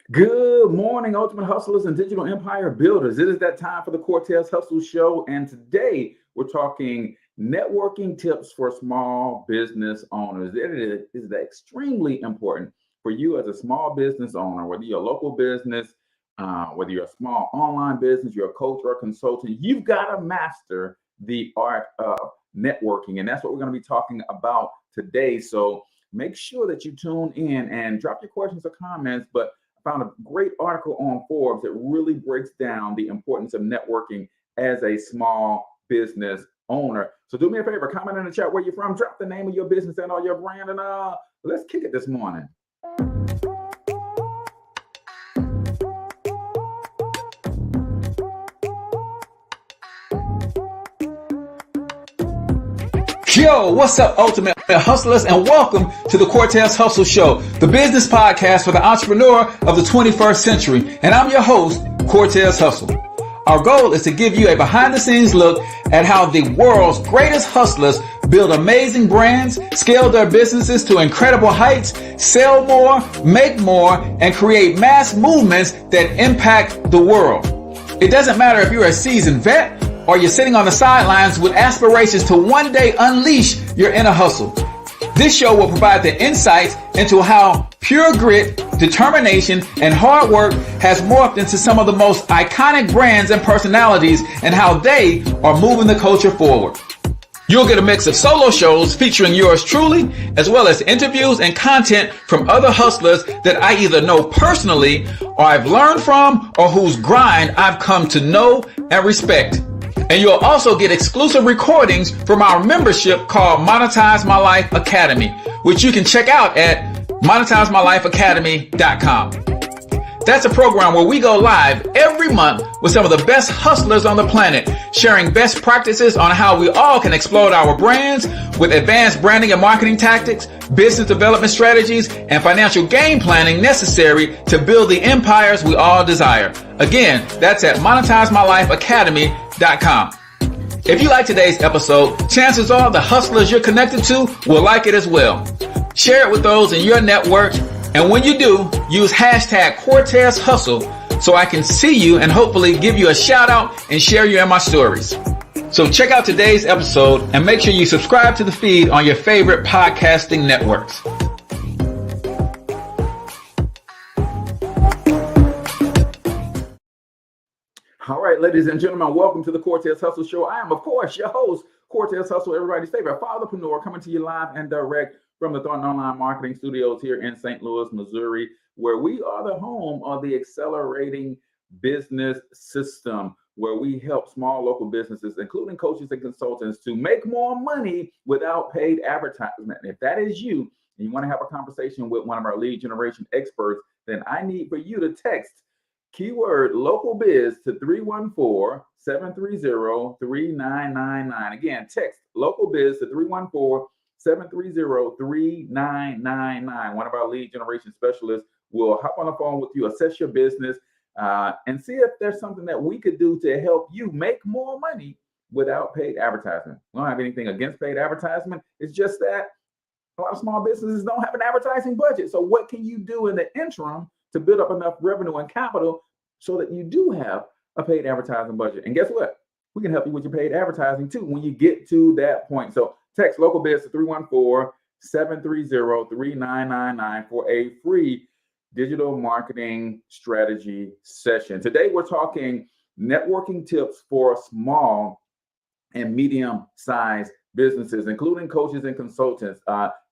Good morning, Ultimate Hustlers and Digital Empire Builders. It is that time for the Cortez Hustle Show, and today we're talking networking tips for small business owners. It is extremely important for you as a small business owner, whether you're a local business, whether you're a small online business, you're a coach or a consultant, you've got to master the art of networking, and that's what we're going to be talking about today. So make sure that you tune in and drop your questions or comments, but found a great article on Forbes that really breaks down the importance of networking as a small business owner. So do me a favor, comment in the chat where you're from, drop the name of your business and all your brand, and let's kick it this morning. Yo, what's up, Ultimate Hustlers, and welcome to the Cortez Hustle Show, the business podcast for the entrepreneur of the 21st century. And I'm your host, Cortez Hustle. Our goal is to give you a behind-the-scenes look at how the world's greatest hustlers build amazing brands, scale their businesses to incredible heights, sell more, make more, and create mass movements that impact the world. It doesn't matter if you're a seasoned vet or you're sitting on the sidelines with aspirations to one day unleash your inner hustle. This show will provide the insights into how pure grit, determination, and hard work has morphed into some of the most iconic brands and personalities and how they are moving the culture forward. You'll get a mix of solo shows featuring yours truly, as well as interviews and content from other hustlers that I either know personally or I've learned from or whose grind I've come to know and respect. And you'll also get exclusive recordings from our membership called Monetize My Life Academy, which you can check out at monetizemylifeacademy.com. That's a program where we go live every month with some of the best hustlers on the planet, sharing best practices on how we all can explode our brands with advanced branding and marketing tactics, business development strategies, and financial game planning necessary to build the empires we all desire. Again, that's at monetizemylifeacademy.com. If you like today's episode, chances are the hustlers you're connected to will like it as well. Share it with those in your network. And when you do, use hashtag Cortez Hustle so I can see you and hopefully give you a shout out and share you in my stories. So check out today's episode and make sure you subscribe to the feed on your favorite podcasting networks. All right, ladies and gentlemen, welcome to the Cortez Hustle Show. I am, of course, your host, Cortez Hustle, everybody's favorite fatherpreneur, coming to you live and direct from the Thornton Online Marketing Studios here in St. Louis, Missouri, where we are the home of the accelerating business system, where we help small local businesses, including coaches and consultants, to make more money without paid advertisement. And if that is you, and you want to have a conversation with one of our lead generation experts, then I need for you to text keyword local biz to 314-730-3999. Again, text local biz to 314-730-3999. One of our lead generation specialists will hop on the phone with you, assess your business, and see if there's something that we could do to help you make more money without paid advertisement. We don't have anything against paid advertisement. It's just that a lot of small businesses don't have an advertising budget. So what can you do in the interim to build up enough revenue and capital so that you do have a paid advertising budget? And guess what? We can help you with your paid advertising too when you get to that point. So text local biz to 314-730-3999 for a free digital marketing strategy session. Today, we're talking networking tips for small and medium-sized businesses, including coaches and consultants.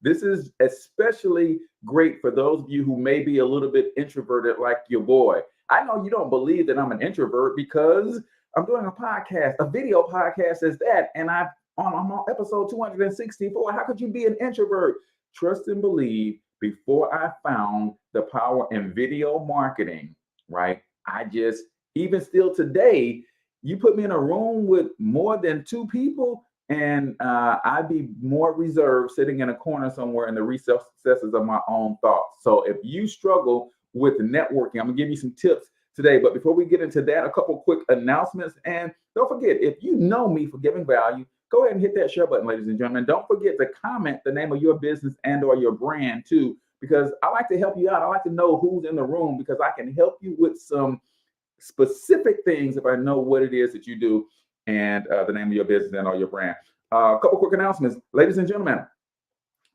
This is especially great for those of you who may be a little bit introverted like your boy. I know you don't believe that I'm an introvert because I'm doing a podcast, a video podcast as that, and I'm on episode 264. How could you be an introvert? Trust and believe, before I found the power in video marketing, right? Even still today, you put me in a room with more than two people, and I'd be more reserved sitting in a corner somewhere in the recesses of my own thoughts. So if you struggle with networking, I'm gonna give you some tips today. But before we get into that, a couple quick announcements. And don't forget, if you know me for giving value, go ahead and hit that share button, ladies and gentlemen. Don't forget to comment the name of your business and or your brand too, because I like to help you out. I like to know who's in the room because I can help you with some specific things if I know what it is that you do and the name of your business and or your brand. A couple quick announcements. Ladies and gentlemen,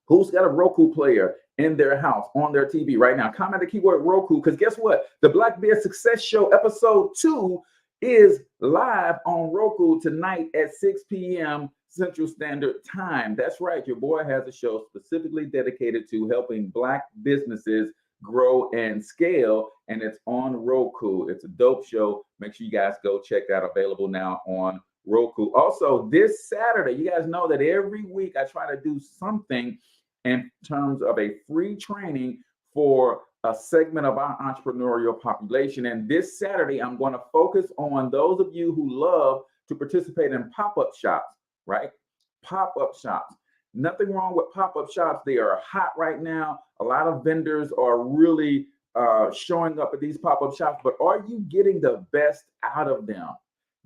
who's got a Roku player in their house, on their TV right now? Comment the keyword Roku, because guess what? The Black Bear Success Show episode 2 is live on Roku tonight at 6 p.m. Central Standard Time. That's right. Your boy has a show specifically dedicated to helping Black businesses grow and scale, and it's on Roku. It's a dope show. Make sure you guys go check that. Available now on Roku. Also, this Saturday, you guys know that every week I try to do something in terms of a free training for a segment of our entrepreneurial population. And this Saturday, I'm going to focus on those of you who love to participate in pop-up shops, right? Pop-up shops. Nothing wrong with pop-up shops. They are hot right now. A lot of vendors are really showing up at these pop-up shops, but are you getting the best out of them?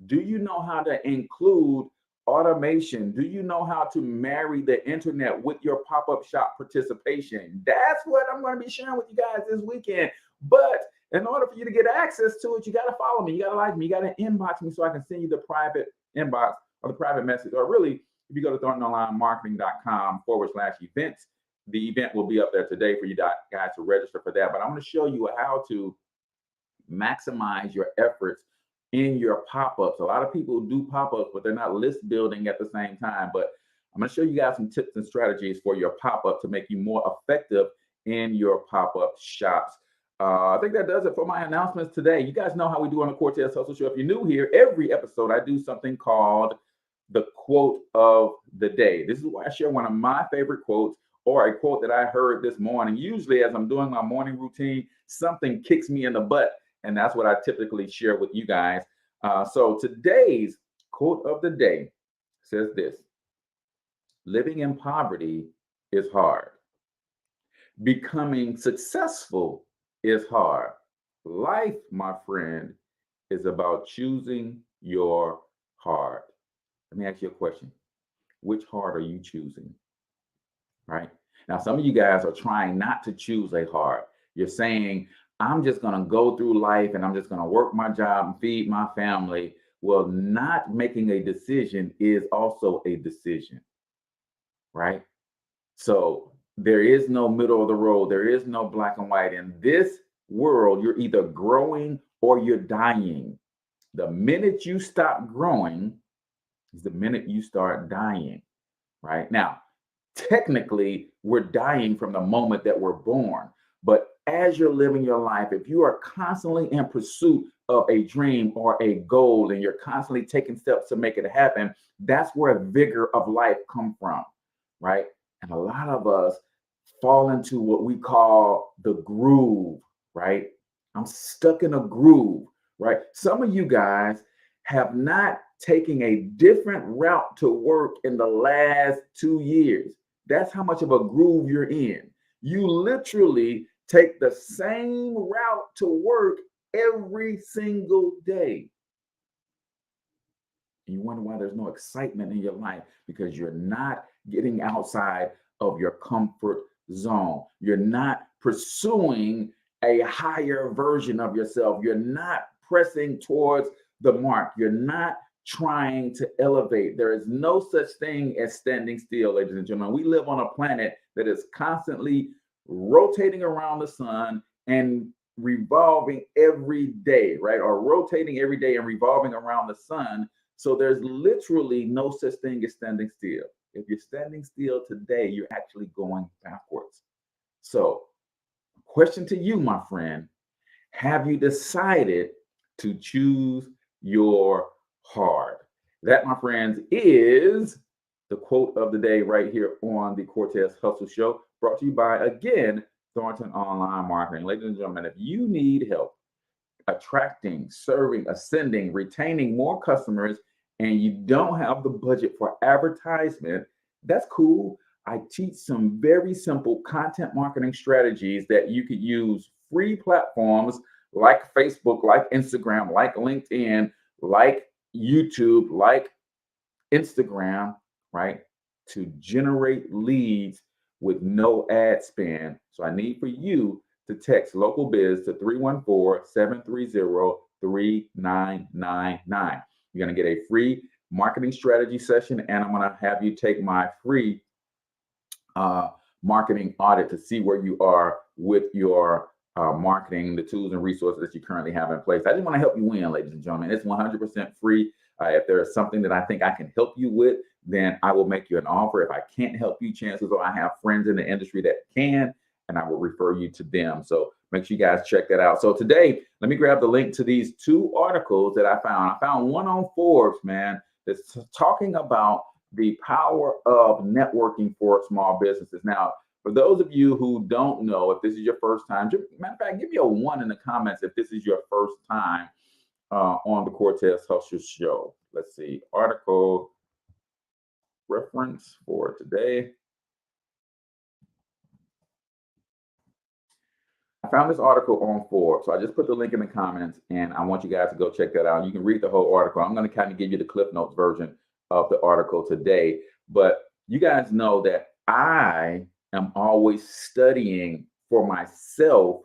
Do you know how to include automation? Do you know how to marry the internet with your pop-up shop participation? That's what I'm going to be sharing with you guys this weekend. But in order for you to get access to it, you got to follow me. You got to like me. You got to inbox me so I can send you the private inbox or the private message. Or really, if you go to thorntononlinemarketing.com/events, the event will be up there today for you guys to register for that. But I'm going to show you how to maximize your efforts in your pop-ups. A lot of people do pop-ups, but they're not list building at the same time. But I'm going to show you guys some tips and strategies for your pop-up to make you more effective in your pop-up shops. I think that does it for my announcements today. You guys know how we do on the Cortez Hustle Show. If you're new here, every episode I do something called the quote of the day. This is where I share one of my favorite quotes or a quote that I heard this morning. Usually as I'm doing my morning routine, something kicks me in the butt. And that's what I typically share with you guys. So today's quote of the day says this: living in poverty is hard. Becoming successful is hard. Life, my friend, is about choosing your heart. Let me ask you a question. Which heart are you choosing? Right? Now, some of you guys are trying not to choose a heart. You're saying, I'm just going to go through life and I'm just going to work my job and feed my family. Well, not making a decision is also a decision, right? So there is no middle of the road. There is no black and white. In this world, you're either growing or you're dying. The minute you stop growing is the minute you start dying, right? Now, technically, we're dying from the moment that we're born. But as you're living your life, if you are constantly in pursuit of a dream or a goal and you're constantly taking steps to make it happen, that's where vigor of life comes from, right? And a lot of us fall into what we call the groove, right? I'm stuck in a groove, right? Some of you guys have not taken a different route to work in the last 2 years. That's how much of a groove you're in. You literally take the same route to work every single day. And you wonder why there's no excitement in your life, because you're not getting outside of your comfort zone. You're not pursuing a higher version of yourself. You're not pressing towards the mark. You're not trying to elevate. There is no such thing as standing still, ladies and gentlemen. We live on a planet that is constantly rotating around the sun and revolving every day, right? Or rotating every day and revolving around the sun. So there's literally no such thing as standing still. If you're standing still today, you're actually going backwards. So, question to you, my friend, have you decided to choose your heart? That, my friends, is the quote of the day right here on the Cortez Hustle Show, brought to you by, again, Thornton Online Marketing. Ladies and gentlemen, if you need help attracting, serving, ascending, retaining more customers, and you don't have the budget for advertisement, that's cool. I teach some very simple content marketing strategies that you could use free platforms like Facebook, like Instagram, like LinkedIn, like YouTube, like Instagram, right, to generate leads with no ad spend. So I need for you to text local biz to 314-730-3999. You're going to get a free marketing strategy session, and I'm going to have you take my free marketing audit to see where you are with your marketing, the tools and resources that you currently have in place. I just want to help you win, ladies and gentlemen. It's 100% free. If there is something that I think I can help you with, then I will make you an offer. If I can't help you, chances are I have friends in the industry that can, and I will refer you to them. So make sure you guys check that out. So today, let me grab the link to these two articles that I found. I found one on Forbes, man, that's talking about the power of networking for small businesses. Now, for those of you who don't know, if this is your first time, matter of fact, give me a 1 in the comments if this is your first time on the Cortez Hustle Show. Let's see, article reference for today. I found this article on Forbes, so I just put the link in the comments, and I want you guys to go check that out. You can read the whole article. I'm going to kind of give you the Cliff Notes version of the article today, but you guys know that I am always studying for myself,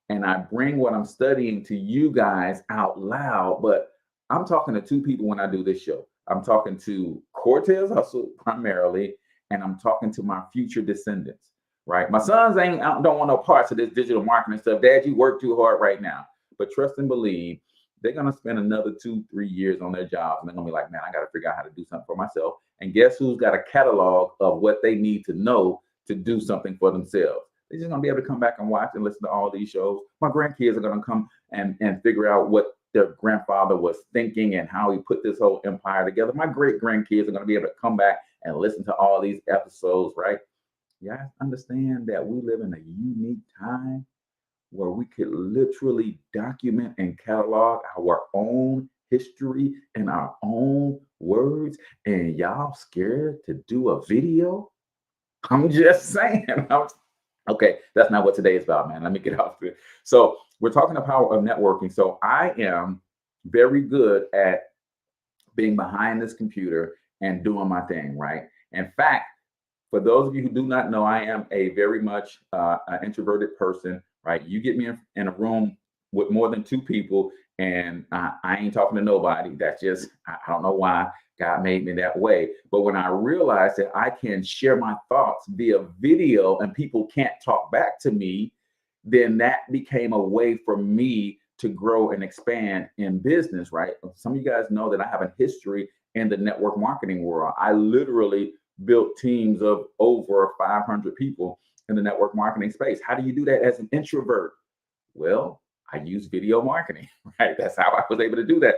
and I bring what I'm studying to you guys out loud. But I'm talking to two people when I do this show. I'm talking to Cortez Hustle primarily, and I'm talking to my future descendants, right? My sons don't want no parts of this digital marketing stuff. Dad, you work too hard right now. But trust and believe, they're going to spend another 2-3 years on their jobs. And they're going to be like, man, I got to figure out how to do something for myself. And guess who's got a catalog of what they need to know to do something for themselves? They're just going to be able to come back and watch and listen to all these shows. My grandkids are going to come and figure out what their grandfather was thinking and how he put this whole empire together. My great grandkids are going to be able to come back and listen to all these episodes, right? You guys understand that we live in a unique time where we could literally document and catalog our own history in our own words, and y'all scared to do a video? I'm just saying. Okay, that's not what today is about, man. Let me get off it. So we're talking the power of networking. So I am very good at being behind this computer and doing my thing, right? In fact, for those of you who do not know, I am a very much an introverted person, right? You get me in a room with more than 2 people, and I ain't talking to nobody. That's just, I don't know why God made me that way. But when I realized that I can share my thoughts via video and people can't talk back to me, then that became a way for me to grow and expand in business, right? Some of you guys know that I have a history in the network marketing world. I literally built teams of over 500 people in the network marketing space. How do you do that as an introvert? Well, I use video marketing, right? That's how I was able to do that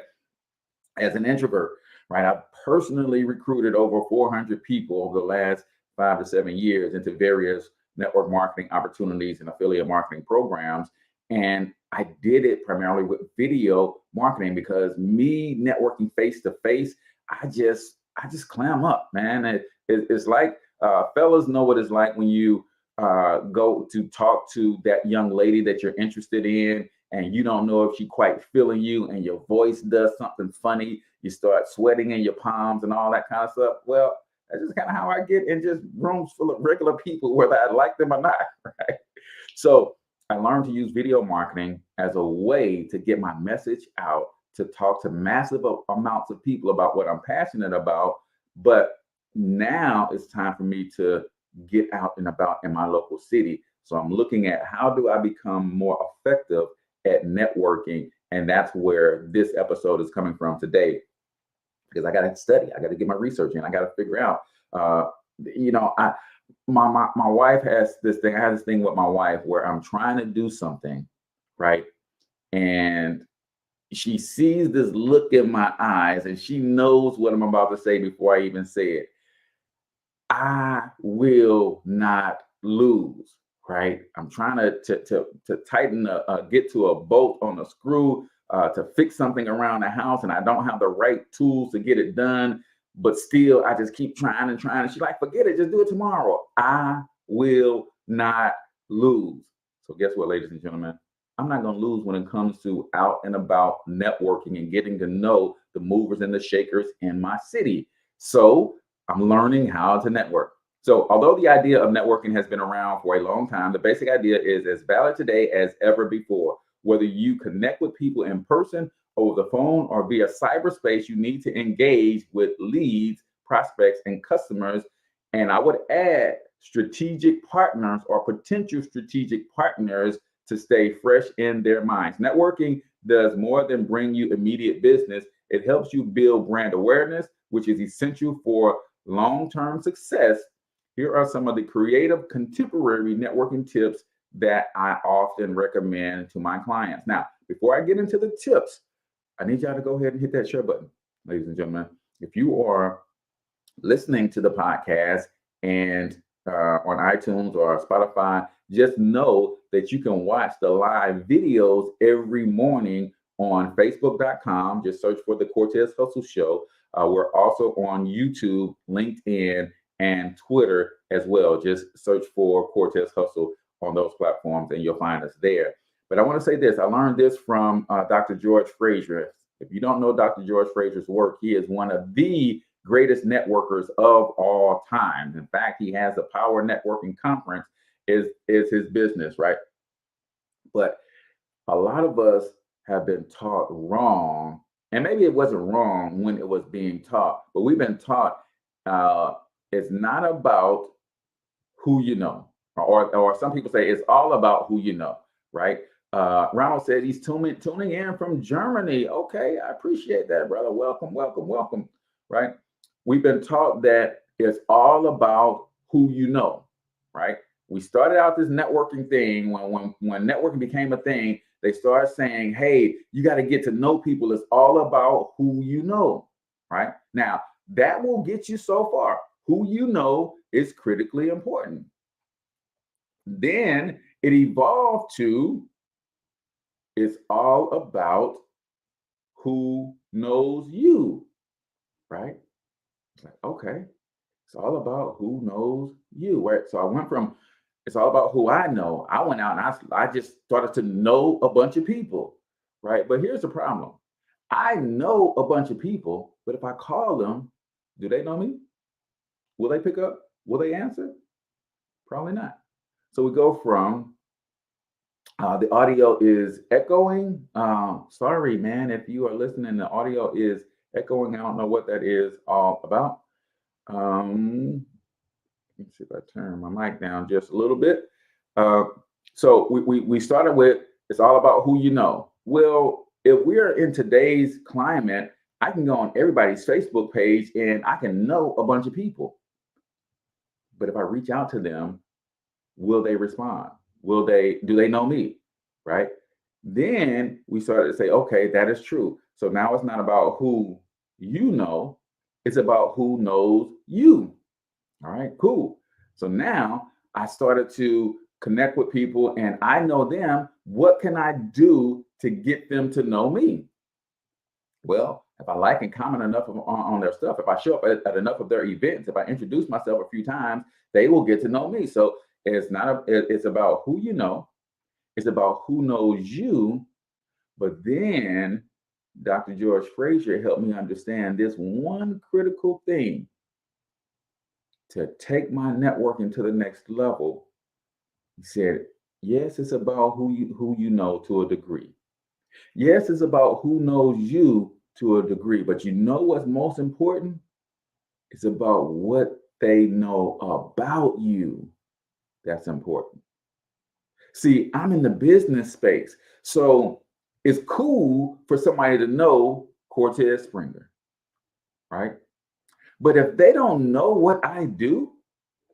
as an introvert, right? I personally recruited over 400 people over the last 5 to 7 years into various network marketing opportunities and affiliate marketing programs. And I did it primarily with video marketing because me networking face to face, I just clam up, man. It's like, fellas know what it's like when you go to talk to that young lady that you're interested in, and you don't know if she quite feeling you, and your voice does something funny. You start sweating in your palms and all that kind of stuff. Well, that's just kind of how I get in just rooms full of regular people, whether I like them or not, right? So I learned to use video marketing as a way to get my message out, to talk to massive amounts of people about what I'm passionate about. But now it's time for me to get out and about in my local city. So I'm looking at how do I become more effective at networking? And that's where this episode is coming from today, because I got to study. I got to get my research in. I got to figure out, my wife has this thing. I have this thing with my wife where I'm trying to do something, right? And she sees this look in my eyes and she knows what I'm about to say before I even say it. I will not lose, right? I'm trying to tighten, get to a bolt on a screw, to fix something around the house, and I don't have the right tools to get it done, but still I just keep trying and trying. And she's like, forget it, just do it tomorrow. I will not lose. So guess what, ladies and gentlemen? I'm not going to lose when it comes to out and about networking and getting to know the movers and the shakers in my city. So I'm learning how to network. So although the idea of networking has been around for a long time, the basic idea is as valid today as ever before. Whether you connect with people in person, over the phone, or via cyberspace, you need to engage with leads, prospects, and customers. And I would add strategic partners or potential strategic partners to stay fresh in their minds. Networking does more than bring you immediate business. It helps you build brand awareness, which is essential for long-term success. Here are some of the creative contemporary networking tips that I often recommend to my clients. Now, before I get into the tips, I need y'all to go ahead and hit that share button, ladies and gentlemen. If you are listening to the podcast and on iTunes or Spotify, just know that you can watch the live videos every morning on Facebook.com. Just search for the Cortez Hustle Show. We're also on YouTube, LinkedIn, and Twitter as well. Just search for Cortez Hustle on those platforms and you'll find us there. But I want to say this. I learned this from Dr. George Fraser. If you don't know Dr. George Fraser's work, he is one of the greatest networkers of all time. In fact, he has a Power Networking Conference is his business, right? But a lot of us have been taught wrong, and maybe it wasn't wrong when it was being taught, but we've been taught it's not about who you know, or some people say it's all about who you know, right? Ronald said he's tuning in from Germany. Okay, I appreciate that, brother. Welcome, welcome, welcome, right? We've been taught that it's all about who you know, right? We started out this networking thing when networking became a thing. They started saying, hey, you got to get to know people. It's all about who you know, right? Now, that will get you so far. Who you know is critically important. Then it evolved to it's all about who knows you, right? It's like, okay, it's all about who knows you, right? So I went from it's all about who I know. I went out and I just started to know a bunch of people, right? But here's the problem. I know a bunch of people, but if I call them, do they know me? Will they pick up? Will they answer? Probably not. So we go from the audio is echoing. Sorry, man, if you are listening, the audio is echoing. I don't know what that is all about. Let me see if I turn my mic down just a little bit. So we started with it's all about who you know. Well, if we're in today's climate, I can go on everybody's Facebook page and I can know a bunch of people. But if I reach out to them, will they respond? Do they know me? Right? Then we started to say, okay, that is true. So now it's not about who you know, it's about who knows you. All right, cool. So now I started to connect with people and I know them. What can I do to get them to know me? Well, if I like and comment enough on their stuff, if I show up at enough of their events, if I introduce myself a few times, they will get to know me. So it's about who you know. It's about who knows you. But then Dr. George Fraser helped me understand this one critical thing to take my networking to the next level. He said, yes, it's about who you know to a degree. Yes, it's about who knows you to a degree, but you know what's most important? It's about what they know about you. That's important. See, I'm in the business space, so it's cool for somebody to know Cortez Springer, right? But if they don't know what I do,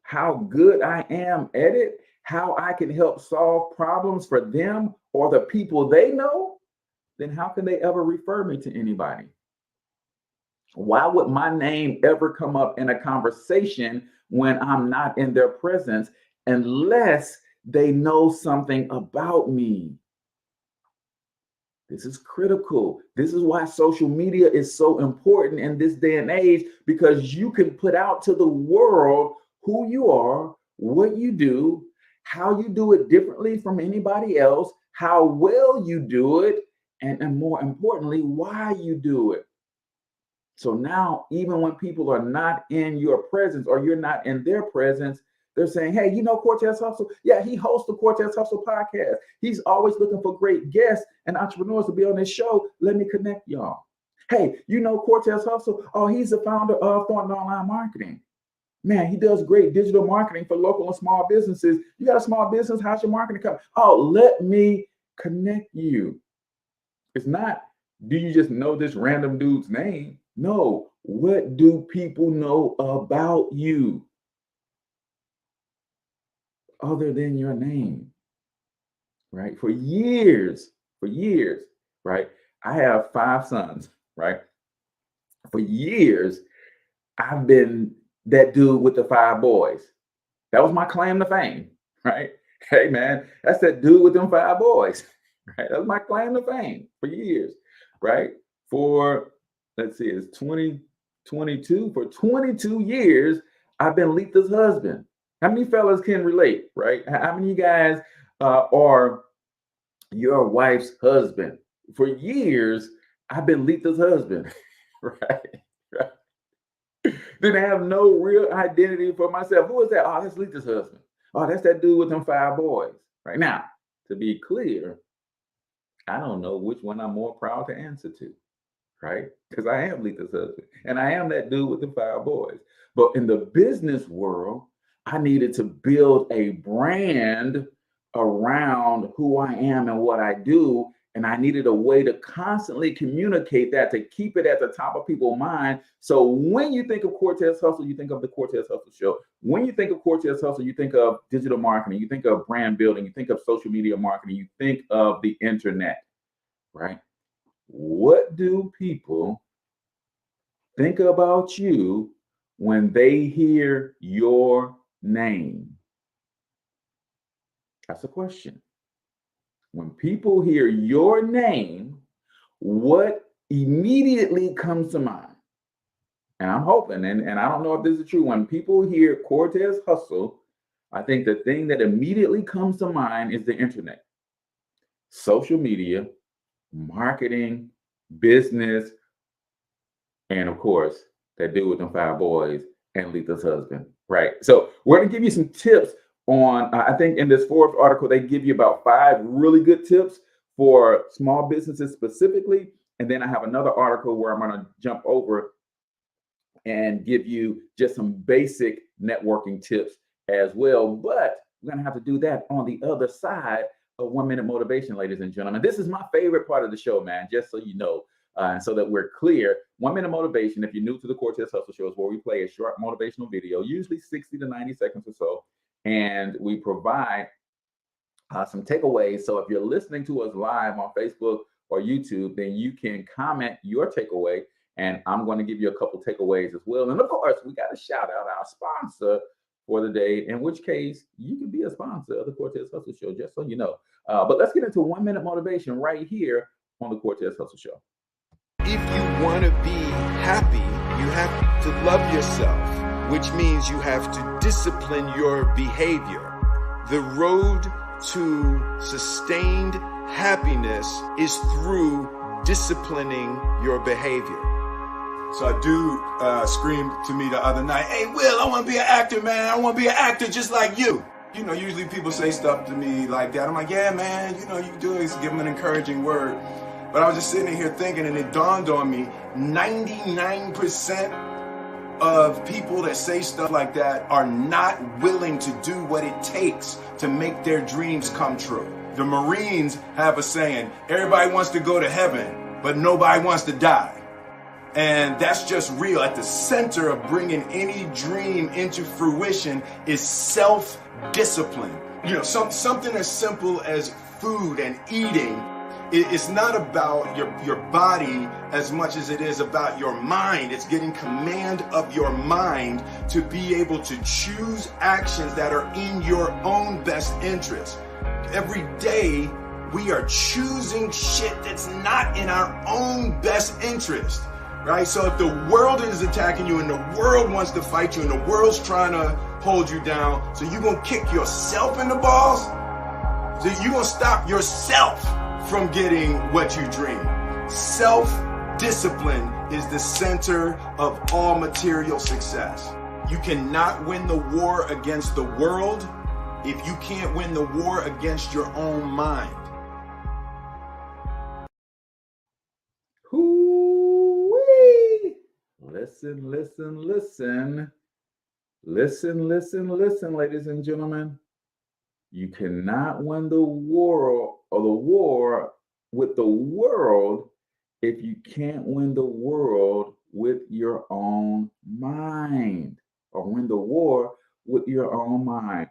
how good I am at it, how I can help solve problems for them or the people they know, then how can they ever refer me to anybody? Why would my name ever come up in a conversation when I'm not in their presence unless they know something about me? This is critical. This is why social media is so important in this day and age, because you can put out to the world who you are, what you do, how you do it differently from anybody else, how well you do it, and more importantly, why you do it. So now, even when people are not in your presence or you're not in their presence, they're saying, hey, you know Cortez Hustle? Yeah, he hosts the Cortez Hustle podcast. He's always looking for great guests and entrepreneurs to be on this show. Let me connect y'all. Hey, you know Cortez Hustle? Oh, he's the founder of Thornton Online Marketing. Man, he does great digital marketing for local and small businesses. You got a small business? How's your marketing coming? Oh, let me connect you. It's not, do you just know this random dude's name? No, what do people know about you other than your name, right? For years, right? I have 5 sons, right? For years, I've been that dude with the 5 boys. That was my claim to fame, right? Hey, man, that's that dude with them 5 boys, right? That was my claim to fame for years, right? For, let's see, it's 2022. For 22 years, I've been Letha's husband. How many fellas can relate, right? How many of you guys are your wife's husband? For years, I've been Letha's husband, right? Didn't have no real identity for myself. Who is that? Oh, that's Letha's husband. Oh, that's that dude with them 5 boys. Right now, to be clear, I don't know which one I'm more proud to answer to, right? Because I am Letha's husband and I am that dude with the 5 boys. But in the business world, I needed to build a brand around who I am and what I do. And I needed a way to constantly communicate that, to keep it at the top of people's mind. So when you think of Cortez Hustle, you think of the Cortez Hustle Show. When you think of Cortez Hustle, you think of digital marketing, you think of brand building, you think of social media marketing, you think of the internet, right? What do people think about you when they hear your name? That's a question. When people hear your name, what immediately comes to mind? And I'm hoping, and I don't know if this is true, when people hear Cortez Hustle, I think the thing that immediately comes to mind is the internet, social media, marketing, business, and of course, that dude with them 5 boys and Letha's husband, right? So we're gonna give you some tips on, I think in this Forbes article, they give you about 5 really good tips for small businesses specifically. And then I have another article where I'm gonna jump over and give you just some basic networking tips as well. But we're gonna have to do that on the other side of 1 Minute Motivation, ladies and gentlemen. This is my favorite part of the show, man, just so you know. And so that we're clear, 1 Minute Motivation, if you're new to the Cortez Hustle Show, is where we play a short motivational video, usually 60 to 90 seconds or so. And we provide some takeaways. So if you're listening to us live on Facebook or YouTube, then you can comment your takeaway. And I'm going to give you a couple takeaways as well. And of course, we got to shout out our sponsor for the day, in which case you can be a sponsor of the Cortez Hustle Show, just so you know. But let's get into 1 Minute Motivation right here on the Cortez Hustle Show. If you want to be happy, you have to love yourself, which means you have to discipline your behavior. The road to sustained happiness is through disciplining your behavior. So a dude screamed to me the other night, "Hey, Will, I want to be an actor, man. I want to be an actor just like you." You know, usually people say stuff to me like that. I'm like, yeah, man, you know, you do is give them an encouraging word. But I was just sitting here thinking, and it dawned on me, 99% of people that say stuff like that are not willing to do what it takes to make their dreams come true. The Marines have a saying, everybody wants to go to heaven, but nobody wants to die. And that's just real. At the center of bringing any dream into fruition is self-discipline. You know, something as simple as food and eating. It's not about your body as much as it is about your mind. It's getting command of your mind to be able to choose actions that are in your own best interest. Every day, we are choosing shit that's not in our own best interest, right? So if the world is attacking you and the world wants to fight you and the world's trying to hold you down, so you're gonna kick yourself in the balls? So you're gonna stop yourself from getting what you dream. Self discipline is the center of all material success. You cannot win the war against the world if you can't win the war against your own mind. Hoo-wee. Listen, listen, listen. Listen, listen, listen, ladies and gentlemen. You cannot win the war with the world if you can't win the world with your own mind, or win the war with your own mind.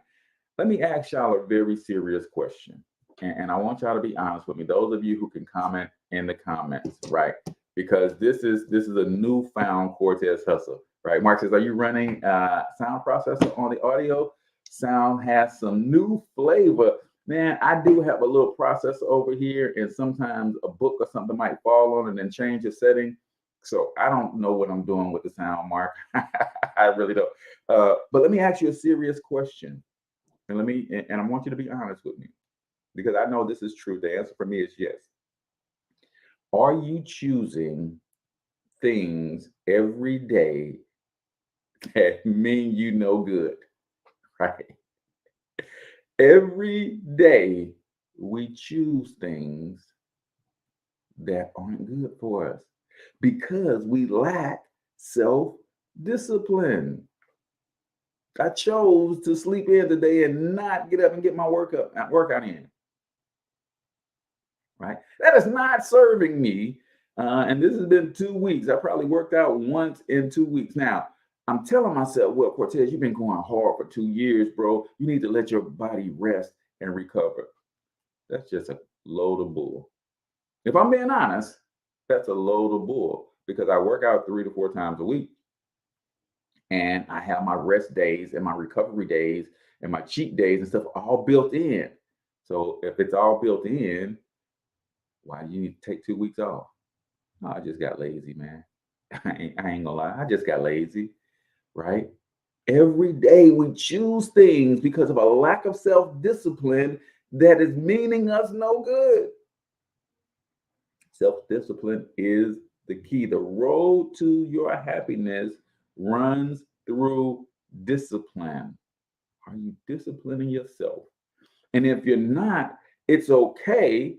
Let me ask y'all a very serious question. And I want y'all to be honest with me. Those of you who can comment in the comments, right? Because this is a newfound Cortez hustle, right? Mark says, are you running sound processor on the audio? Sound has some new flavor. Man, I do have a little processor over here, and sometimes a book or something might fall on and then change the setting. So I don't know what I'm doing with the sound, Mark. I really don't. But let me ask you a serious question. And I want you to be honest with me, because I know this is true. The answer for me is yes. Are you choosing things every day that mean you no good? Right? Every day we choose things that aren't good for us because we lack self-discipline. I chose to sleep in today and not get up and get my workout in. Right? That is not serving me. And this has been 2 weeks. I probably worked out once in 2 weeks. Now, I'm telling myself, well, Cortez, you've been going hard for 2 years, bro. You need to let your body rest and recover. That's just a load of bull. If I'm being honest, that's a load of bull, because I work out 3 to 4 times a week. And I have my rest days and my recovery days and my cheat days and stuff all built in. So if it's all built in, why do you need to take 2 weeks off? No, I just got lazy, man. I ain't gonna lie. I just got lazy, right? Every day we choose things because of a lack of self-discipline that is meaning us no good. Self-discipline is the key. The road to your happiness runs through discipline. Are you disciplining yourself? And if you're not, it's okay,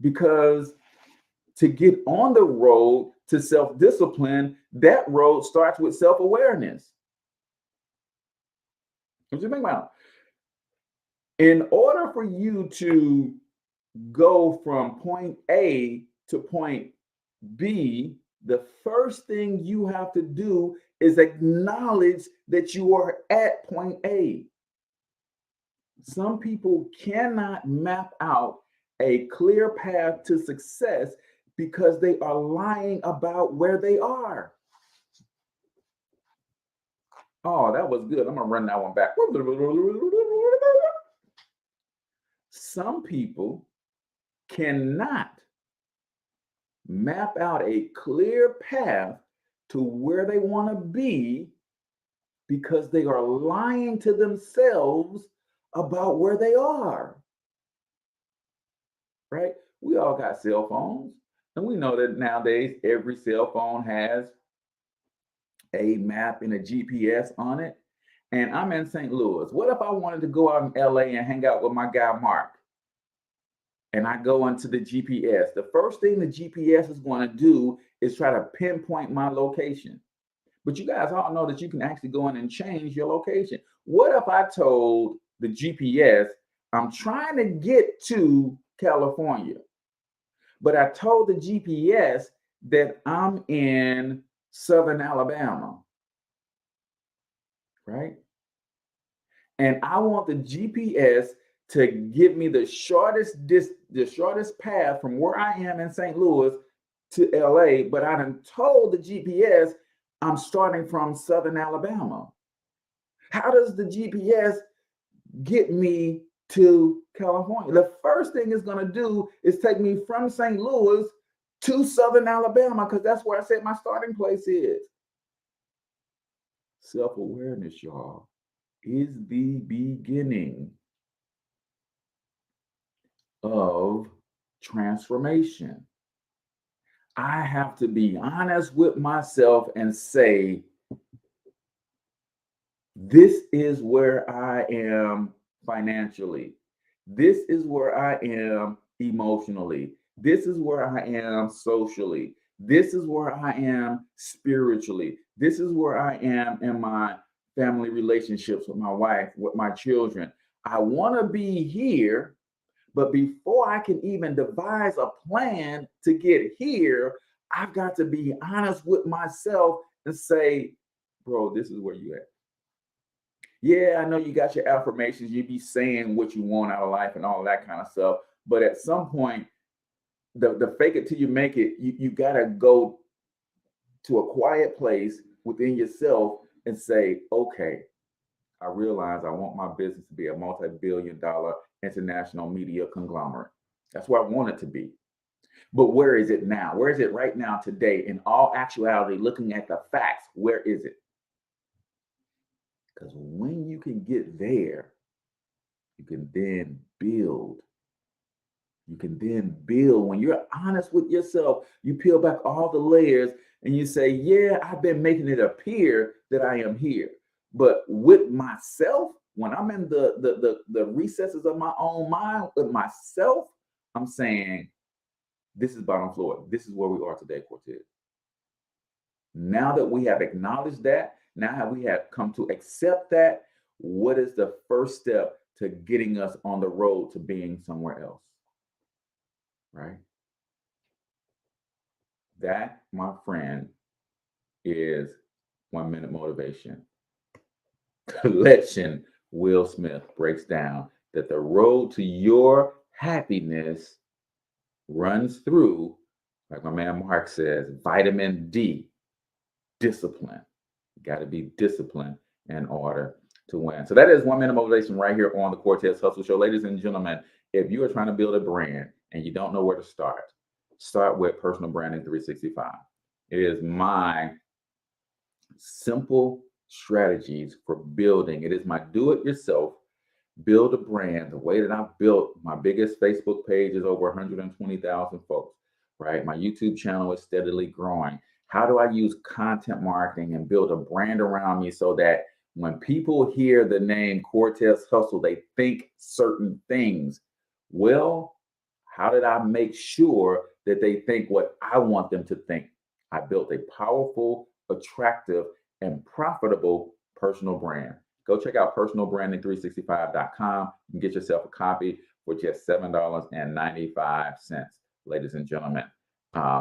because to get on the road to self-discipline, that road starts with self-awareness. What do you think about it? In order for you to go from point A to point B, the first thing you have to do is acknowledge that you are at point A. Some people cannot map out a clear path to success because they are lying about where they are. Oh, that was good. I'm going to run that one back. Some people cannot map out a clear path to where they want to be because they are lying to themselves about where they are. Right? We all got cell phones, and we know that nowadays every cell phone has a map and a GPS on it. And I'm in St. Louis. What if I wanted to go out in LA and hang out with my guy Mark? And I go into the GPS. The first thing the GPS is going to do is try to pinpoint my location. But you guys all know that you can actually go in and change your location. What if I told the GPS, I'm trying to get to California, but I told the GPS that I'm in Southern Alabama, right? And I want the GPS to give me the shortest path from where I am in St. Louis to LA, but I done told the GPS I'm starting from Southern Alabama. How does the GPS get me to California? The first thing it's going to do is take me from St. Louis to Southern Alabama, because that's where I said my starting place is. Self-awareness, y'all, is the beginning of transformation. I have to be honest with myself and say, this is where I am financially. This is where I am emotionally. This is where I am socially. This is where I am spiritually. This is where I am in my family relationships with my wife, with my children. I want to be here, but before I can even devise a plan to get here, I've got to be honest with myself and say, bro, this is where you at. Yeah, I know you got your affirmations, you be saying what you want out of life and all of that kind of stuff. But at some point, the fake it till you make it, you gotta go to a quiet place within yourself and say, okay, I realize I want my business to be a multi-billion-dollar international media conglomerate. That's where I want it to be. But where is it now? Where is it right now today? In all actuality, looking at the facts, where is it? Because when you can get there, you can then build. You can then build. When you're honest with yourself, you peel back all the layers and you say, yeah, I've been making it appear that I am here. But with myself, when I'm in the recesses of my own mind with myself, I'm saying, this is bottom floor. This is where we are today, Cortez. Now that we have acknowledged that, now we have come to accept that, what is the first step to getting us on the road to being somewhere else? Right? That, my friend, is 1 Minute Motivation. Collection Will Smith breaks down that the road to your happiness runs through, like my man Mark says, vitamin D, discipline. You got to be disciplined in order to win. So that is 1 Minute Motivation right here on the Cortez Hustle Show. Ladies and gentlemen, if you are trying to build a brand and you don't know where to start with Personal Branding 365. It is my simple strategies for building. It is my do-it-yourself, build a brand. The way that I've built my biggest Facebook page is over 120,000 folks, right? My YouTube channel is steadily growing. How do I use content marketing and build a brand around me so that when people hear the name Cortez Hustle, they think certain things? Well, how did I make sure that they think what I want them to think? I built a powerful, attractive, and profitable personal brand. Go check out personalbranding365.com and get yourself a copy for just $7.95, ladies and gentlemen.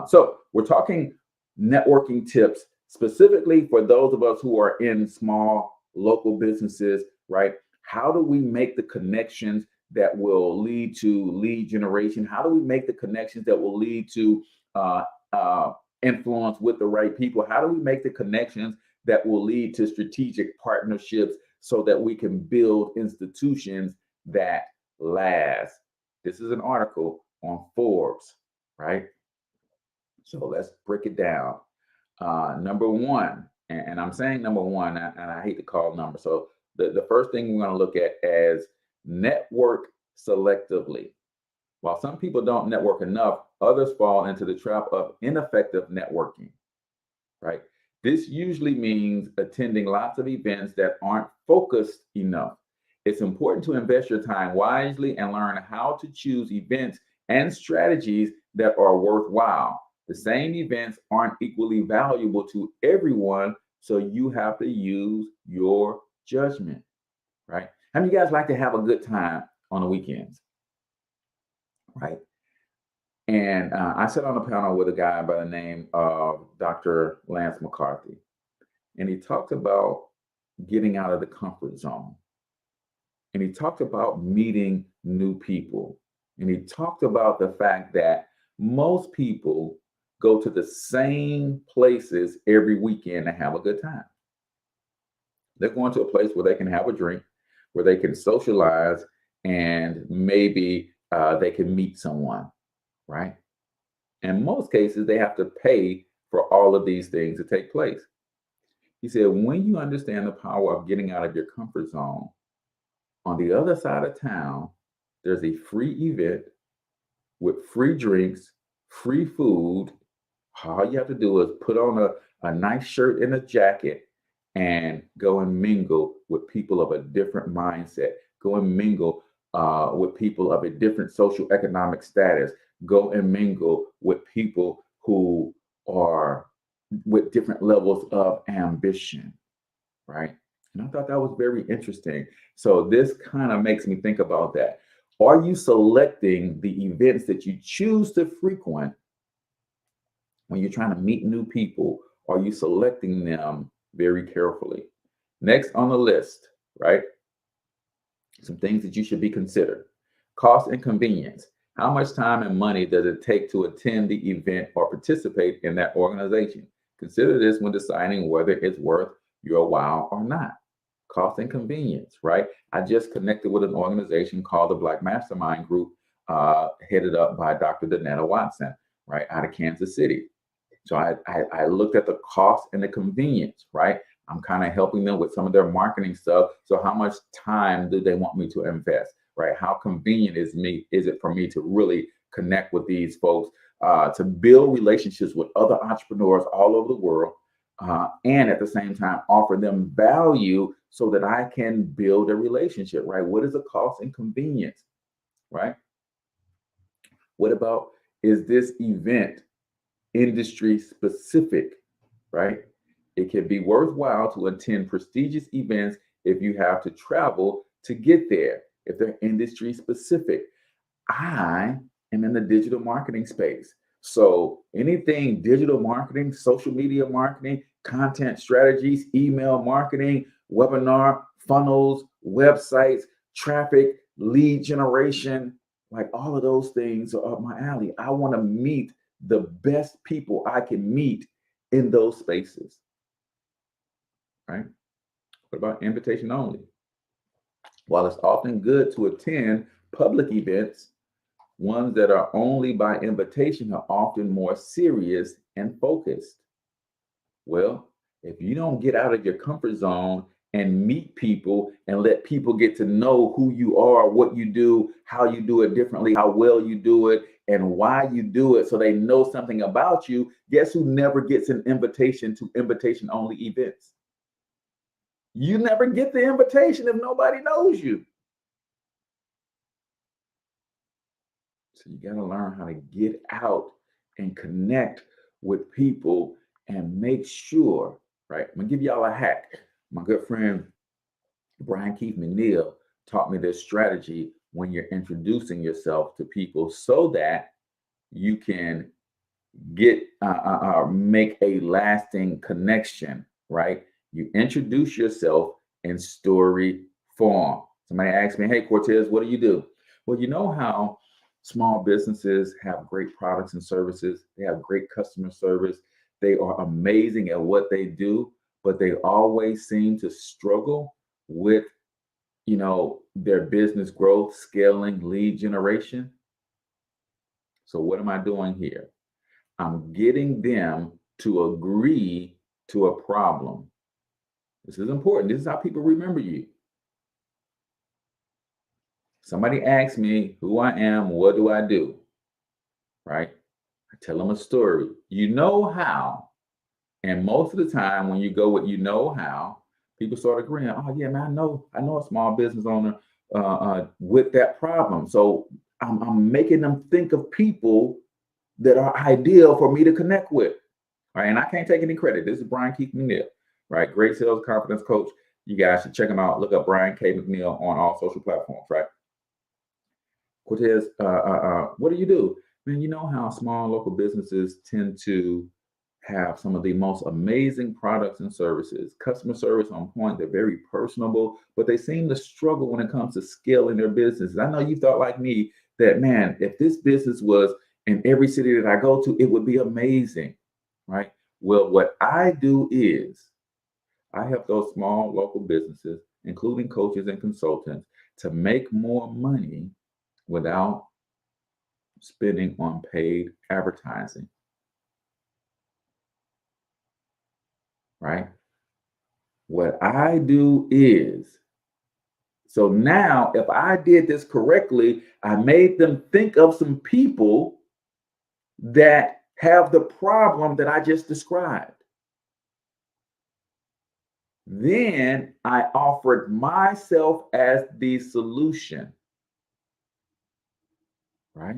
So we're talking networking tips specifically for those of us who are in small local businesses, right? How do we make the connections that will lead to lead generation? How do we make the connections that will lead to influence with the right people? How do we make the connections that will lead to strategic partnerships so that we can build institutions that last? This is an article on Forbes, right? So let's break it down. Number one, and I'm saying number one, and I hate to call numbers. So the first thing we're going to look at is network selectively. While some people don't network enough, others fall into the trap of ineffective networking, right? This usually means attending lots of events that aren't focused enough. It's important to invest your time wisely and learn how to choose events and strategies that are worthwhile. The same events aren't equally valuable to everyone, so you have to use your judgment, right? How many of you guys like to have a good time on the weekends, right? And I sat on a panel with a guy by the name of Dr. Lance McCarthy, and he talked about getting out of the comfort zone. And he talked about meeting new people. And he talked about the fact that most people go to the same places every weekend to have a good time. They're going to a place where they can have a drink, where they can socialize, and maybe they can meet someone, right? In most cases, they have to pay for all of these things to take place. He said, when you understand the power of getting out of your comfort zone, on the other side of town, there's a free event with free drinks, free food, All you have to do is put on a nice shirt and a jacket and go and mingle with people of a different mindset. Go and mingle with people of a different social economic status. Go and mingle with people who are with different levels of ambition, right? And I thought that was very interesting. So this kind of makes me think about that. Are you selecting the events that you choose to frequent when you're trying to meet new people? Are you selecting them very carefully? Next on the list, right? Some things that you should be considered. Cost and convenience. How much time and money does it take to attend the event or participate in that organization? Consider this when deciding whether it's worth your while or not. Cost and convenience, right? I just connected with an organization called the Black Mastermind Group, headed up by Dr. Danetta Watson, right, out of Kansas City. So I looked at the cost and the convenience, right? I'm kind of helping them with some of their marketing stuff. So how much time do they want me to invest, right? How convenient is it for me to really connect with these folks, to build relationships with other entrepreneurs all over the world, and at the same time offer them value so that I can build a relationship, right? What is the cost and convenience, right? What about, is this event industry specific, right? It can be worthwhile to attend prestigious events if you have to travel to get there, if they're industry specific. I am in the digital marketing space. So anything digital marketing, social media marketing, content strategies, email marketing, webinar, funnels, websites, traffic, lead generation, like all of those things are up my alley. I want to meet the best people I can meet in those spaces, right? What about invitation only? While it's often good to attend public events, ones that are only by invitation are often more serious and focused. Well, if you don't get out of your comfort zone and meet people and let people get to know who you are, what you do, how you do it differently, how well you do it, and why you do it, so they know something about you, guess who never gets an invitation to invitation only events? You never get the invitation if nobody knows you. So you got to learn how to get out and connect with people and make sure, right? I'm going to give y'all a hack. My good friend, Brian Keith McNeil, taught me this strategy when you're introducing yourself to people so that you can get, make a lasting connection, right? You introduce yourself in story form. Somebody asked me, hey, Cortez, what do you do? Well, you know how small businesses have great products and services. They have great customer service. They are amazing at what they do, but they always seem to struggle with, their business growth, scaling, lead generation. So what am I doing here? I'm getting them to agree to a problem. This is important. This is how people remember you. Somebody asks me who I am, what do I do? Right? I tell them a story. You know how. And most of the time when you go with you know how, people start agreeing. Oh yeah, man, I know a small business owner with that problem. So I'm making them think of people that are ideal for me to connect with. Right. And I can't take any credit. This is Brian Keith McNeil, right? Great sales confidence coach. You guys should check him out. Look up Brian K. McNeil on all social platforms, right? Cortez, what do you do? Man, you know how small local businesses tend to have some of the most amazing products and services, customer service on point. They're very personable, but they seem to struggle when it comes to scaling their businesses. I know you thought like me that, man, if this business was in every city that I go to, it would be amazing, right? Well, what I do is I help those small local businesses, including coaches and consultants, to make more money without spending on paid advertising. Right? What I do is, so now if I did this correctly, I made them think of some people that have the problem that I just described. Then I offered myself as the solution, right?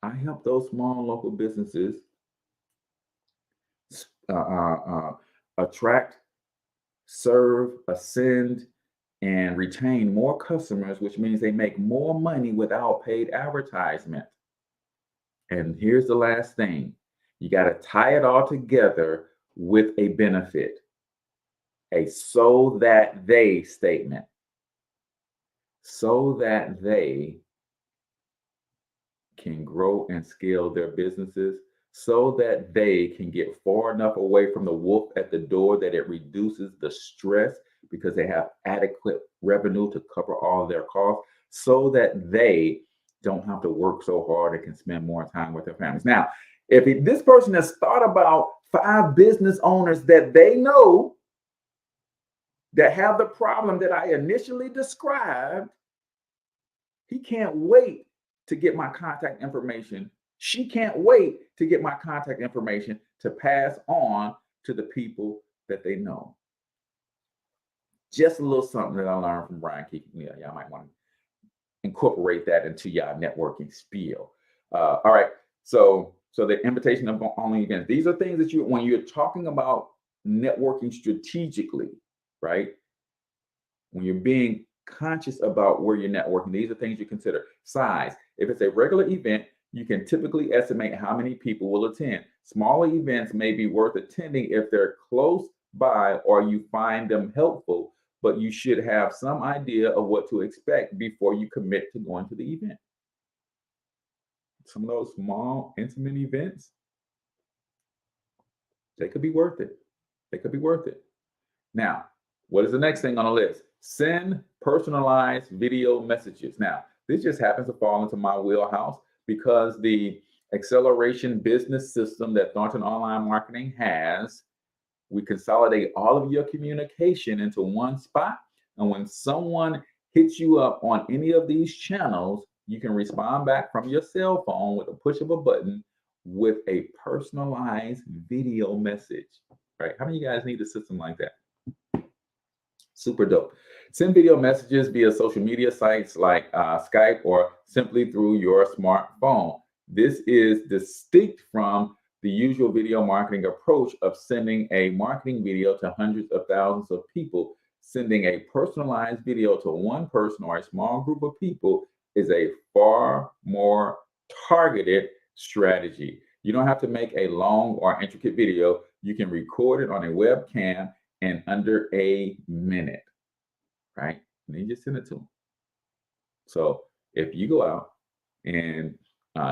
I help those small local businesses attract, serve, ascend, and retain more customers, which means they make more money without paid advertisement. And here's the last thing. You got to tie it all together with a benefit, a so that they statement, so that they can grow and scale their businesses, so that they can get far enough away from the wolf at the door that it reduces the stress because they have adequate revenue to cover all their costs, so that they don't have to work so hard and can spend more time with their families. Now, if this person has thought about 5 business owners that they know that have the problem that I initially described, he can't wait to get my contact information. She can't wait to get my contact information to pass on to the people that they know. Just a little something that I learned from Brian Keefe. Yeah, y'all might want to incorporate that into your networking spiel. All right. So the invitation of only events. These are things that when you're talking about networking strategically, right? When you're being conscious about where you're networking, these are things you consider. Size. If it's a regular event, you can typically estimate how many people will attend. Smaller events may be worth attending if they're close by or you find them helpful, but you should have some idea of what to expect before you commit to going to the event. Some of those small, intimate events, they could be worth it. They could be worth it. Now, what is the next thing on the list? Send personalized video messages. Now, this just happens to fall into my wheelhouse because the acceleration business system that Thornton Online Marketing has, we consolidate all of your communication into one spot. And when someone hits you up on any of these channels, you can respond back from your cell phone with a push of a button with a personalized video message, right? How many of you guys need a system like that? Super dope. Send video messages via social media sites like Skype or simply through your smartphone. This is distinct from the usual video marketing approach of sending a marketing video to hundreds of thousands of people. Sending a personalized video to one person or a small group of people is a far more targeted strategy. You don't have to make a long or intricate video. You can record it on a webcam in under a minute, right? And then you just send it to them. So if you go out and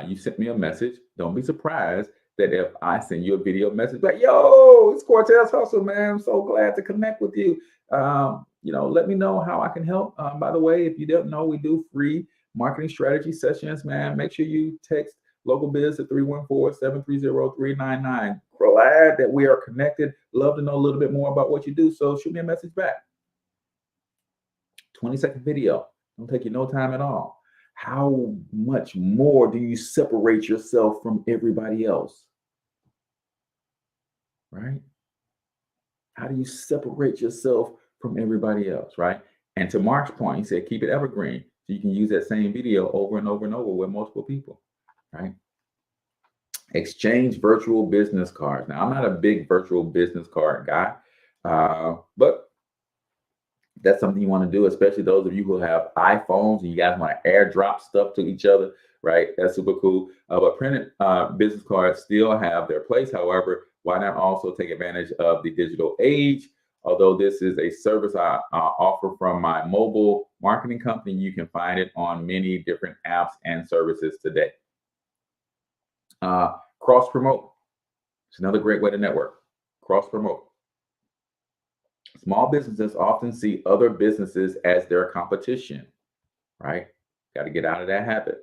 you sent me a message, don't be surprised that if I send you a video message, like, yo, it's Cortez Hustle, man. I'm so glad to connect with you. Let me know how I can help. By the way, if you don't know, we do free marketing strategy sessions, man. Make sure you text Local Biz at 314-730-399. Glad that we are connected. Love to know a little bit more about what you do. So shoot me a message back. 20-second video. Don't take you no time at all. How much more do you separate yourself from everybody else? Right? How do you separate yourself from everybody else, right? And to Mark's point, he said, keep it evergreen. So you can use that same video over and over and over with multiple people, right? Exchange virtual business cards. Now, I'm not a big virtual business card guy, but that's something you want to do, especially those of you who have iPhones and you guys want to airdrop stuff to each other, right? That's super cool. But printed business cards still have their place. However, why not also take advantage of the digital age? Although this is a service I offer from my mobile marketing company, you can find it on many different apps and services today. Cross promote. It's another great way to network. Cross promote. Small businesses often see other businesses as their competition, right? Got to get out of that habit.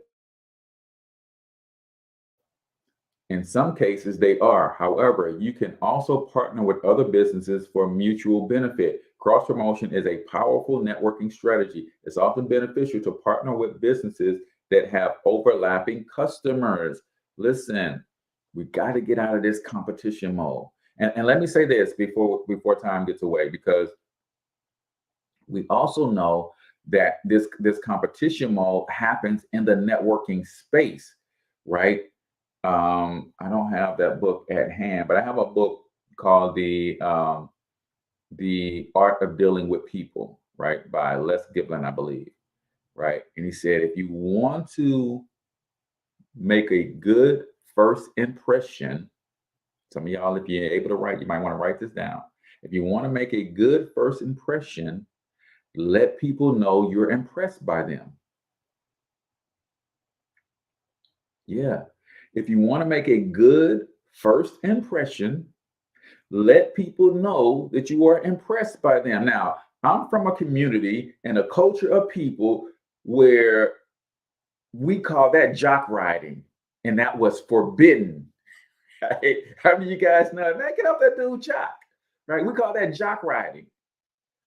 In some cases, they are. However, you can also partner with other businesses for mutual benefit. Cross promotion is a powerful networking strategy. It's often beneficial to partner with businesses that have overlapping customers. Listen, we got to get out of this competition mode. And let me say this before time gets away, because we also know that this competition mode happens in the networking space, right? I don't have that book at hand, but I have a book called The Art of Dealing with People, right, by Les Giblin, I believe, right? And he said, if you want to make a good first impression, some of y'all, if you're able to write, you might want to write this down. If you want to make a good first impression, let people know you're impressed by them. Yeah. If you want to make a good first impression, let people know that you are impressed by them. Now, I'm from a community and a culture of people where we call that jock riding, and that was forbidden. Right? How many of you guys know, man, get off that dude jock, right? We call that jock riding.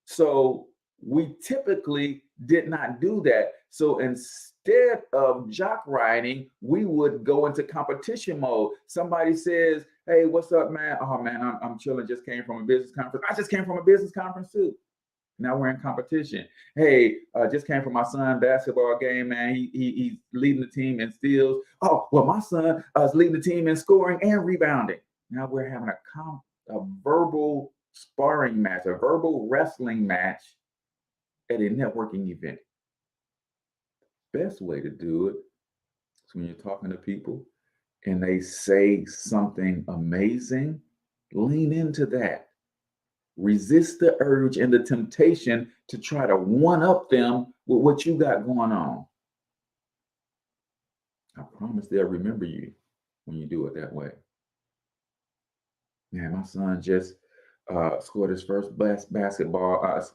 So we typically did not do that. So instead of jock riding, we would go into competition mode. Somebody says, hey, what's up, man? Oh, man, I'm chilling. Just came from a business conference. I just came from a business conference too. Now we're in competition. Hey, just came from my son's basketball game, man. He's leading the team in steals. Oh, well, my son is leading the team in scoring and rebounding. Now we're having a verbal sparring match, a verbal wrestling match at a networking event. Best way to do it is when you're talking to people and they say something amazing, lean into that. Resist the urge and the temptation to try to one-up them with what you got going on. I promise they'll remember you when you do it that way. Man, my son just scored his first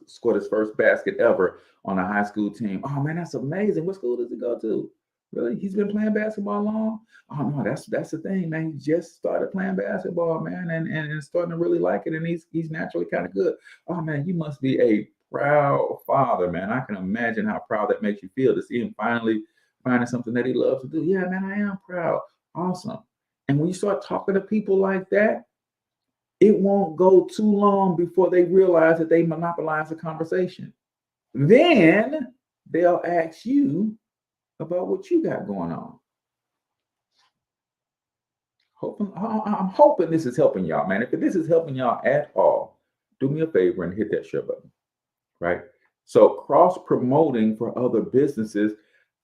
scored his first basket ever on a high school team. Oh man, that's amazing. What school does he go to? Really? He's been playing basketball long? Oh no, that's the thing, man. He just started playing basketball, man, and starting to really like it, and he's naturally kind of good. Oh man, you must be a proud father, man. I can imagine how proud that makes you feel to see him finally finding something that he loves to do. Yeah, man, I am proud. Awesome. And when you start talking to people like that, it won't go too long before they realize that they monopolize the conversation. Then they'll ask you about what you got going on. I'm hoping this is helping y'all, man. If this is helping y'all at all, do me a favor and hit that share button, right? So cross-promoting for other businesses,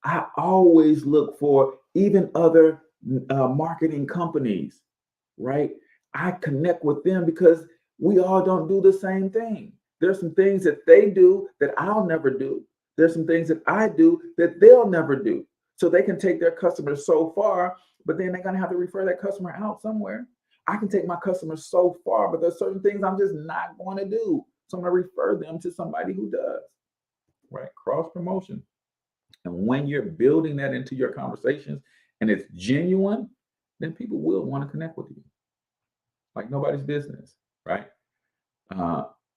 I always look for even other marketing companies, right? I connect with them because we all don't do the same thing. There's some things that they do that I'll never do. There's some things that I do that they'll never do. So they can take their customers so far, but then they're going to have to refer that customer out somewhere. I can take my customers so far, but there's certain things I'm just not going to do. So I'm going to refer them to somebody who does, right? Cross promotion. And when you're building that into your conversations and it's genuine, then people will want to connect with you like nobody's business, right?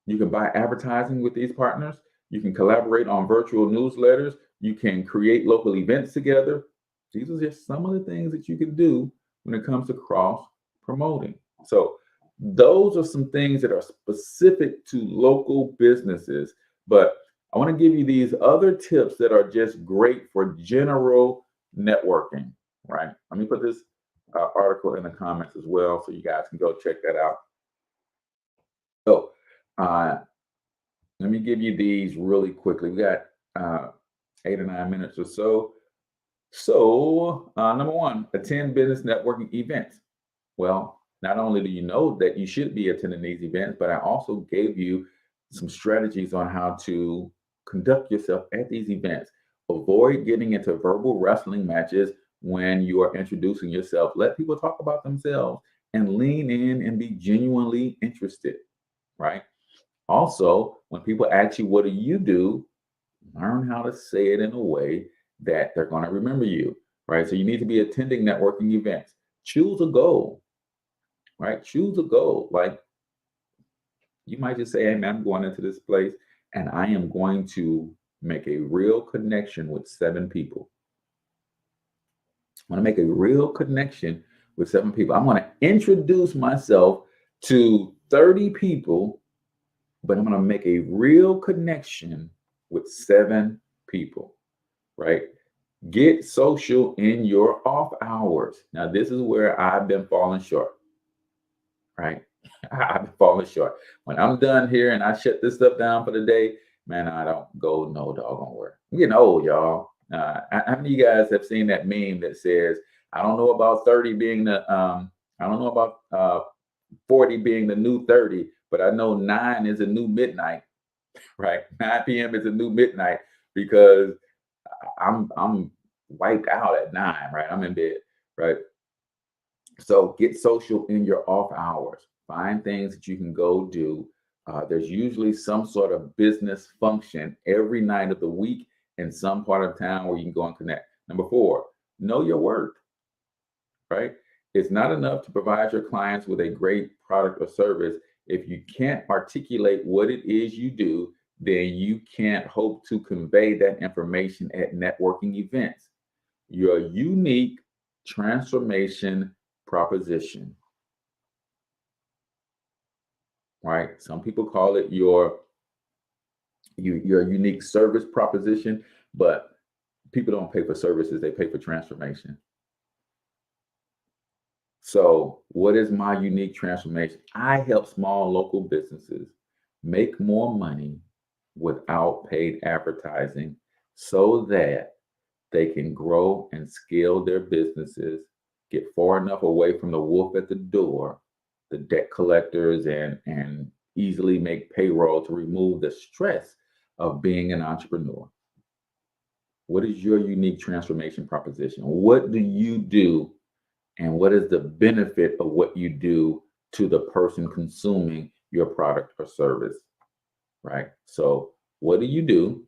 You can buy advertising with these partners. You can collaborate on virtual newsletters. You can create local events together. These are just some of the things that you can do when it comes to cross promoting. So those are some things that are specific to local businesses, but I want to give you these other tips that are just great for general networking, right? Let me put this article in the comments as well so you guys can go check that out. So let me give you these really quickly. We got 8 or 9 minutes or so. So number one, attend business networking events. Well, not only do you know that you should be attending these events, but I also gave you some strategies on how to conduct yourself at these events. Avoid getting into verbal wrestling matches when you are introducing yourself. Let people talk about themselves and lean in and be genuinely interested, right? Also, when people ask you, what do you do? Learn how to say it in a way that they're going to remember you, right? So you need to be attending networking events. Choose a goal, right? Choose a goal. Like you might just say, hey, man, I'm going into this place and I am going to make a real connection with 7 people. want to make a real connection with 7 people. I'm going to introduce myself to 30 people, but I'm going to make a real connection with 7 people, right? Get social in your off hours. Now, this is where I've been falling short, right? I've been falling short. When I'm done here and I shut this stuff down for the day, man, I don't go no doggone where. I'm getting old, y'all. How many of you guys have seen that meme that says, I don't know about 30 being the, I don't know about 40 being the new 30, but I know 9 is a new midnight, right? 9 p.m. is a new midnight because I'm wiped out at 9, right? I'm in bed, right? So get social in your off hours. Find things that you can go do. There's usually some sort of business function every night of the week in some part of town where you can go and connect. Number 4, know your worth, right? It's not enough to provide your clients with a great product or service. If you can't articulate what it is you do, then you can't hope to convey that information at networking events. Your unique transformation proposition, right? Some people call it your unique service proposition, but people don't pay for services, they pay for transformation. So what is my unique transformation? I help small local businesses make more money without paid advertising so that they can grow and scale their businesses, get far enough away from the wolf at the door, the debt collectors, and easily make payroll to remove the stress of being an entrepreneur. What is your unique transformation proposition? What do you do? And what is the benefit of what you do to the person consuming your product or service, right? So what do you do?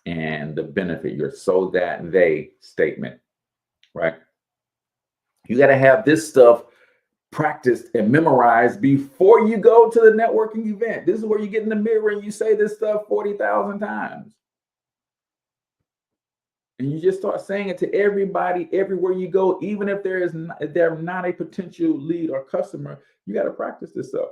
And the benefit, your so that they statement, right? You got to have this stuff practiced and memorized before you go to the networking event. This is where you get in the mirror and you say this stuff 40,000 times. And you just start saying it to everybody, everywhere you go, even if they're not a potential lead or customer, you got to practice this stuff.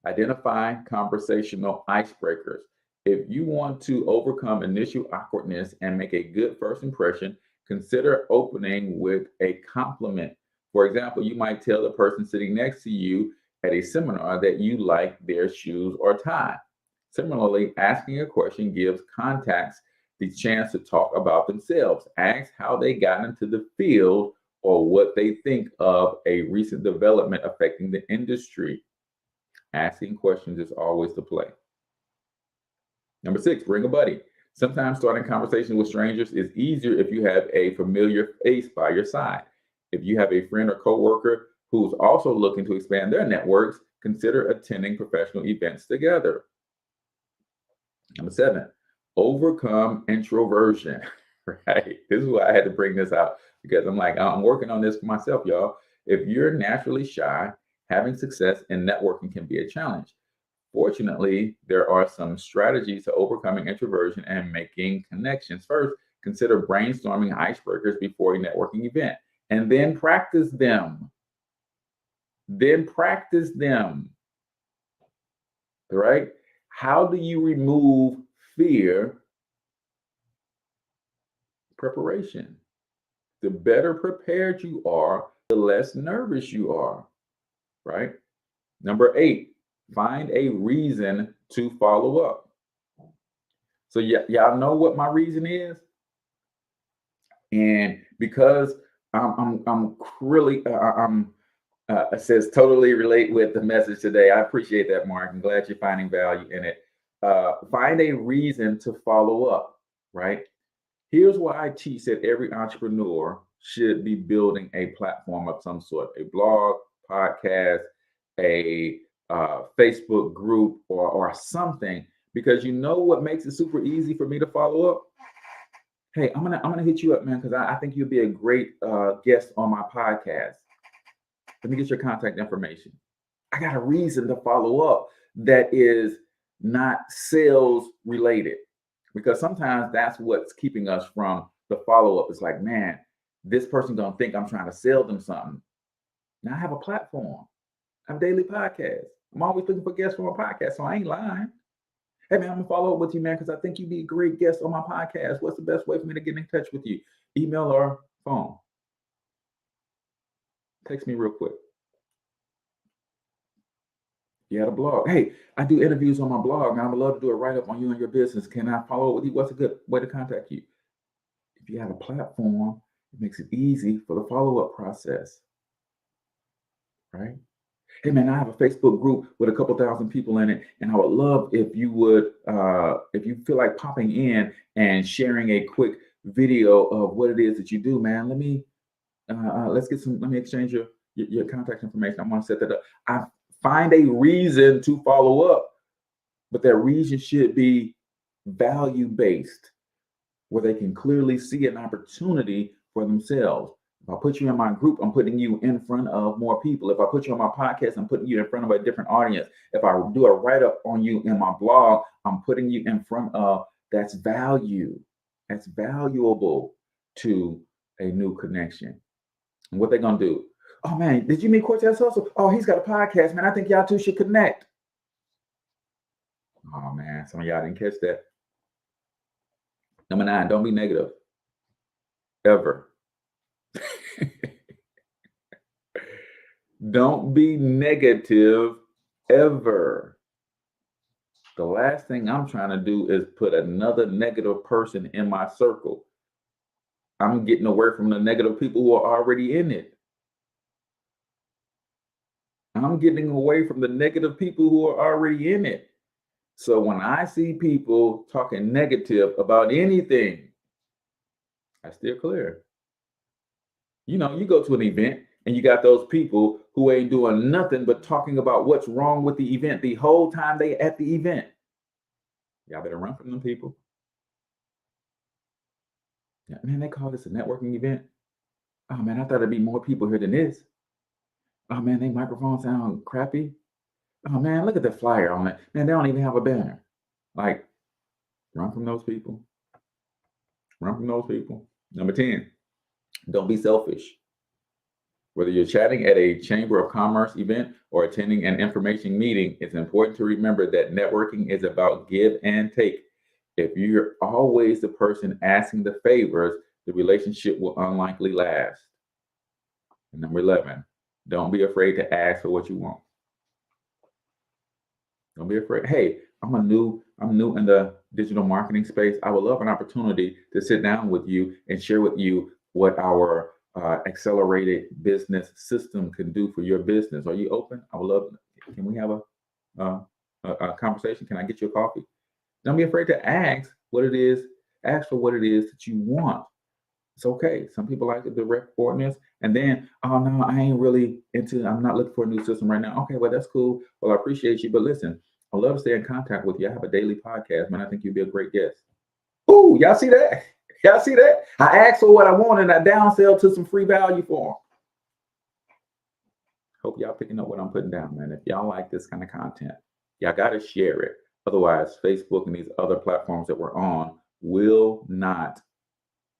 Identify conversational icebreakers. If you want to overcome initial awkwardness and make a good first impression, consider opening with a compliment. For example, you might tell the person sitting next to you at a seminar that you like their shoes or tie. Similarly, asking a question gives contacts the chance to talk about themselves. Ask how they got into the field or what they think of a recent development affecting the industry. Asking questions is always the play. Number 6, bring a buddy. Sometimes starting conversations with strangers is easier if you have a familiar face by your side. If you have a friend or coworker who's also looking to expand their networks, consider attending professional events together. Number 7, overcome introversion, right? This is why I had to bring this out because I'm working on this for myself, y'all. If you're naturally shy, having success in networking can be a challenge. Fortunately, there are some strategies to overcoming introversion and making connections. First, consider brainstorming icebreakers before a networking event, and then practice them. Right? How do you remove fear? Preparation. The better prepared you are, the less nervous you are, right? Number 8, find a reason to follow up. So y'all know what my reason is, and because I'm really it says totally relate with the message today. I appreciate that, Mark. I'm glad you're finding value in it. Find a reason to follow up, right? Here's why I teach that every entrepreneur should be building a platform of some sort, a blog, podcast, a Facebook group, or something, because you know what makes it super easy for me to follow up? Hey, I'm gonna hit you up, man, because I think you'll be a great guest on my podcast. Let me get your contact information. I got a reason to follow up that is not sales related, because sometimes that's what's keeping us from the follow-up. It's like, man, this person gonna think I'm trying to sell them something. Now I have a platform. I have a daily podcast. I'm always looking for guests for my podcast, so I ain't lying. Hey man, I'm gonna follow up with you, man, because I think you'd be a great guest on my podcast. What's the best way for me to get in touch with you? Email or phone? Text me real quick. You had a blog. Hey, I do interviews on my blog, man. I would love to do a write-up on you and your business. Can I follow up with you? What's a good way to contact you? If you have a platform, it makes it easy for the follow-up process, right? Hey man, I have a Facebook group with a couple thousand people in it, and I would love if you would, if you feel like popping in and sharing a quick video of what it is that you do, man. Let me exchange your contact information. I want to set that up. I find a reason to follow up, but that reason should be value-based, where they can clearly see an opportunity for themselves. If I put you in my group, I'm putting you in front of more people. If I put you on my podcast, I'm putting you in front of a different audience. If I do a write-up on you in my blog, I'm putting you in front of, that's value. That's valuable to a new connection. And what they're going to do? Oh man, did you meet Cortez Hustle? Oh, he's got a podcast, man. I think y'all two should connect. Oh man, some of y'all didn't catch that. Number 9, don't be negative. Ever. Don't be negative ever. The last thing I'm trying to do is put another negative person in my circle. I'm getting away from the negative people who are already in it. I'm getting away from the negative people who are already in it. So when I see people talking negative about anything, I steer clear. You know, you go to an event and you got those people who ain't doing nothing but talking about what's wrong with the event the whole time they at the event. Y'all better run from them people. Yeah, man, they call this a networking event. Oh man, I thought there'd be more people here than this. Oh man, they microphones sound crappy. Oh man, look at the flyer on it. Man, they don't even have a banner. Like, run from those people. Run from those people. Number 10, don't be selfish. Whether you're chatting at a Chamber of Commerce event or attending an information meeting, it's important to remember that networking is about give and take. If you're always the person asking the favors, the relationship will unlikely last. And number 11, don't be afraid to ask for what you want. Don't be afraid. Hey, I'm new in the digital marketing space. I would love an opportunity to sit down with you and share with you what our accelerated business system can do for your business. Are you open? I would love. Can we have a conversation? Can I get you a coffee? Don't be afraid to ask what it is. Ask for what it is that you want. It's okay. Some people like the direct forwardness, and then, oh no, I ain't really into. I'm not looking for a new system right now. Okay, well that's cool. Well, I appreciate you, but listen, I love to stay in contact with you. I have a daily podcast, man. I think you'd be a great guest. Ooh, y'all see that? Y'all see that? I asked for what I want and I downsell to some free value for them. Hope y'all picking up what I'm putting down, man. If y'all like this kind of content, y'all got to share it. Otherwise, Facebook and these other platforms that we're on will not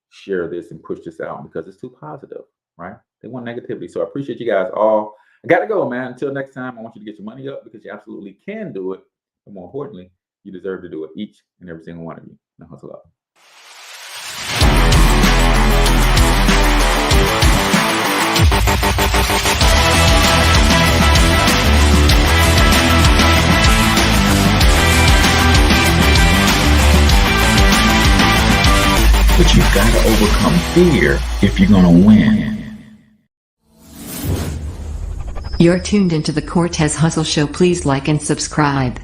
share this and push this out because it's too positive, right? They want negativity. So I appreciate you guys all. I got to go, man. Until next time, I want you to get your money up because you absolutely can do it. But more importantly, you deserve to do it, each and every single one of you. Now, hustle up. But you've got to overcome fear if you're going to win. You're tuned into the Cortez Hustle Show. Please like and subscribe.